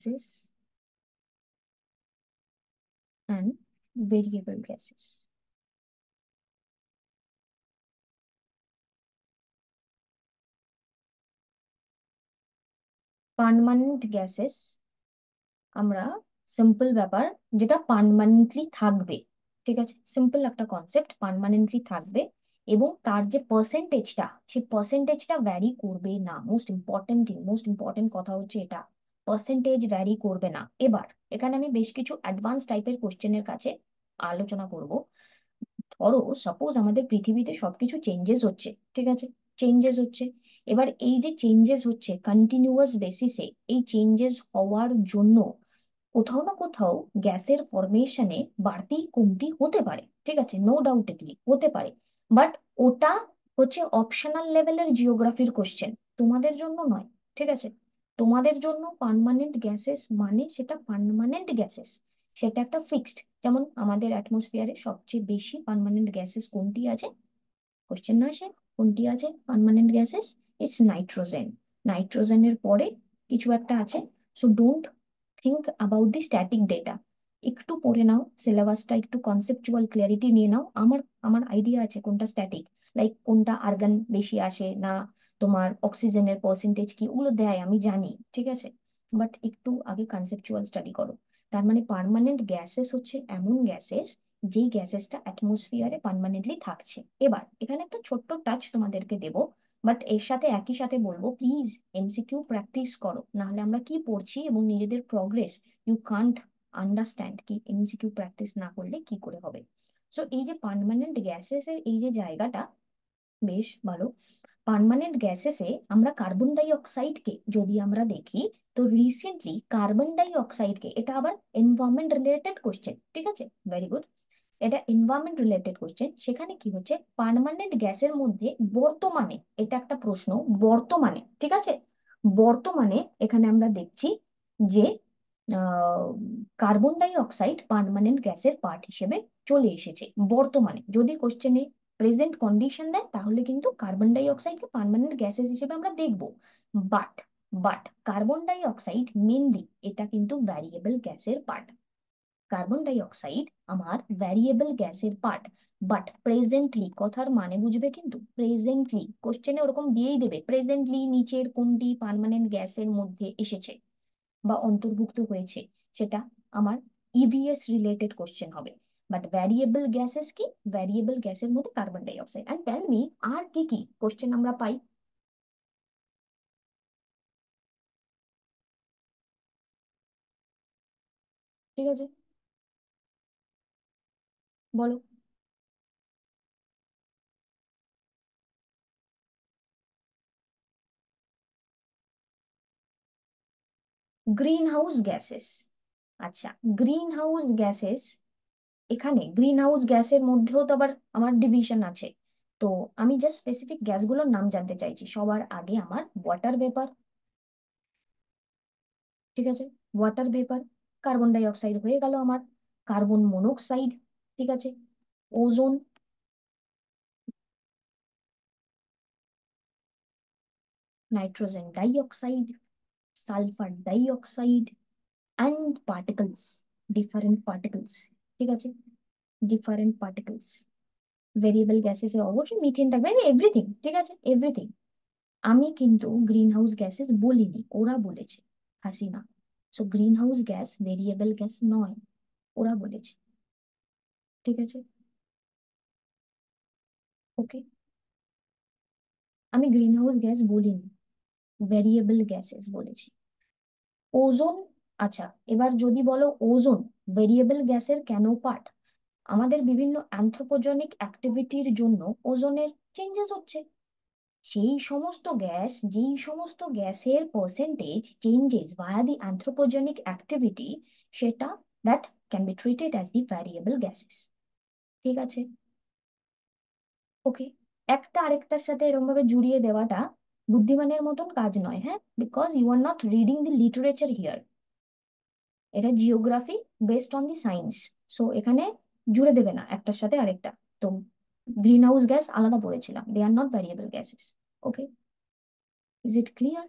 gases and variable gases. Permanent gases আমরা simple ব্যাপার, যেটা পার্মানেন্টলি থাকবে, ঠিক আছে, সিম্পল একটা কনসেপ্ট, পার্মানেন্টলি থাকবে এবং তার যে পার্সেন্টেজটা, সেই পার্সেন্টেজটা ভ্যারি করবে না। Most important thing, most important কথা হচ্ছে এটা, পার্সেন্টেজ ভ্যারি করবে না। এবার এখানে আমি বেশ কিছু অ্যাডভান্স টাইপের কোশ্চেনের কাছে আলোচনা করব। ধরো সাপোজ আমাদের পৃথিবীতে সবকিছু চেঞ্জেস হচ্ছে, ঠিক আছে, চেঞ্জেস হচ্ছে। এবার এই যে চেঞ্জেস হচ্ছে কন্টিনিউয়াস বেসিসে, এই চেঞ্জেস হওয়ার জন্য কোথাও না কোথাও গ্যাসের ফরমেশনে বাড়তি কমতি হতে পারে, ঠিক আছে, নো ডাউটেডলি হতে পারে। বাট ওটা হচ্ছে অপশনাল লেভেলের জিওগ্রাফির কোশ্চেন, তোমাদের জন্য নয়, ঠিক আছে। তোমাদের জন্য পার্মানেন্ট গ্যাসেস মানে সেটা পার্মানেন্ট গ্যাসেস, সেটা একটা ফিক্সড। যেমন আমাদের অ্যাটমসফিয়ারে সবচেয়ে বেশি পার্মানেন্ট গ্যাসেস কোনটি আছে, কোশ্চেন না আসে, কোনটি আছে পার্মানেন্ট গ্যাসেস? It's nitrogen. নাইট্রোজেনের পরে কিছু একটা আছে। So don't think about the static data, একটু পড়ে নাও সিলেবাসটা, একটু কনসেপচুয়াল ক্লিয়ারিটি নিয়ে নাও। আমার আমার আইডিয়া আছে কোনটা স্ট্যাটিক, লাইক কোনটা আর্গন বেশি আসে না, তোমার অক্সিজেনের পার্সেন্টেজ কি, ওগুলো দেয় আমি জানি, ঠিক আছে। বাট একটু আগে কনসেপচুয়াল স্টাডি করো। তার মানে পার্মানেন্ট গ্যাসেস হচ্ছে এমন গ্যাসেস যেই গ্যাসেসটা অ্যাটমসফিয়ারে পার্মানেন্টলি থাকছে। এবার এখানে একটা ছোট্ট টাচ তোমাদেরকে দেব, বাট এর সাথে একই সাথে বলবো প্লিজ এমসিকিউ প্র্যাকটিস করো, নাহলে আমরা কি পড়ছি এবং নিজেদের প্রগ্রেস ইউ কান্ট আন্ডারস্ট্যান্ড, কি এমসিকিউ প্র্যাকটিস না করলে কি করে হবে। সো এই যে পার্মানেন্ট গ্যাসেস এর এই যে জায়গাটা বেশ ভালো। পার্মানেন্ট গ্যাসেসে আমরা কার্বন ডাই অক্সাইডকে যদি আমরা দেখি, তো রিসেন্টলি কার্বন ডাই অক্সাইডকে, এটা আবার এনভায়রনমেন্ট রিলেটেড কোশ্চেন, ঠিক আছে, ভেরি গুড, এটা এনভায়রনমেন্ট রিলেটেড কোশ্চেন। সেখানে কি হচ্ছে, পার্মানেন্ট গ্যাসের মধ্যে বর্তমানে, এটা একটা প্রশ্ন, বর্তমানে, ঠিক আছে, বর্তমানে এখানে আমরা দেখছি যে কার্বন ডাই অক্সাইড পার্মানেন্ট গ্যাসের পার্ট হিসেবে চলে এসেছে বর্তমানে। যদি কোশ্চেনে প্রেজেন্ট কন্ডিশন দেয় তাহলে কিন্তু কার্বন ডাই অক্সাইডকে পার্মানেন্ট গ্যাসেস হিসেবে আমরা দেখব। But but carbon die oxide mainly এটা কিন্তু ভ্যারিয়েবল গ্যাসের পার্ট। কার্বন ডাই অক্সাইড আমার ভ্যারিয়েবল গ্যাসের পার্ট। বাট প্রেজেন্টলি, কথার মানে বুঝবে কিন্তু, প্রেজেন্টলি কোশ্চেনে ওরকম দিয়েই দেবে, প্রেজেন্টলি নিচের কোনটি পার্মানেন্ট গ্যাসের মধ্যে এসেছে বা অন্তর্ভুক্ত হয়েছে, সেটা আমার ইভিএস রিলেটেড কোশ্চেন হবে। বাট ভ্যারিয়েবল গ্যাসেস কি, ভ্যারিয়েবল গ্যাসের মধ্যে carbon die oxide. And tell me আর কি কি কোশ্চেন আমরা পাই, ঠিক আছে, বলো। গ্রিন হাউস গ্যাসেস, আচ্ছা, গ্রিন হাউস গ্যাসেস, এখানে গ্রিন হাউস গ্যাসের মধ্যেও তো আবার আমার ডিভিশন আছে। তো আমি জাস্ট স্পেসিফিক গ্যাসগুলোর নাম জানতে চাইছি। সবার আগে আমার ওয়াটার ভেপার, ঠিক আছে, water vapour, carbon die oxide হয়ে গেল আমার, কার্বন মনোক্সাইড, ঠিক আছে, ozone, nitrogen dioxide, sulphur dioxide and particles, different particles, ঠিক আছে, ডিফারেন্ট পার্টিকলস। ভেরিয়েবল গ্যাসেসে অবশ্যই মিথেন থাকবে, এভরিথিং, ঠিক আছে, এভরিথিং। আমি কিন্তু গ্রিন হাউস গ্যাসেস বলিনি, ওরা বলেছে, Hasina. So green house gas variable gas নয়, ওরা বলেছে, ঠিক আছে, ওকে। আমি গ্রিন হাউস গ্যাস বলিনি, ভেরিয়েবল গ্যাসেস বলেছি। ওজোন, আচ্ছা, এবার যদি বলো ওজোন ভেরিয়েবল গ্যাসের কেন পার্ট, আমাদের বিভিন্ন অ্যানথ্রোপোজেনিক অ্যাক্টিভিটির জন্য ওজোনের চেঞ্জেস হচ্ছে। সেই সমস্ত গ্যাস, যেই সমস্ত গ্যাসের পার্সেন্টেজ চেঞ্জেস ভায়া দি অ্যানথ্রোপোজেনিক অ্যাক্টিভিটি, সেটা that can be treated as the variable gases, ঠিক আছে, ওকে। একটা আরেকটার সাথে এরকম ভাবে জুড়িয়ে দেওয়াটা বুদ্ধিমানের মতন কাজ নয়, হ্যাঁ, because you are not reading the literature here, এটা geography based on the science. So এখানে জুড়ে দেবে না একটার সাথে আরেকটা। তো গ্রিন হাউস গ্যাস আলাদা পড়েছিলাম, they are not variable gases, okay, is it clear?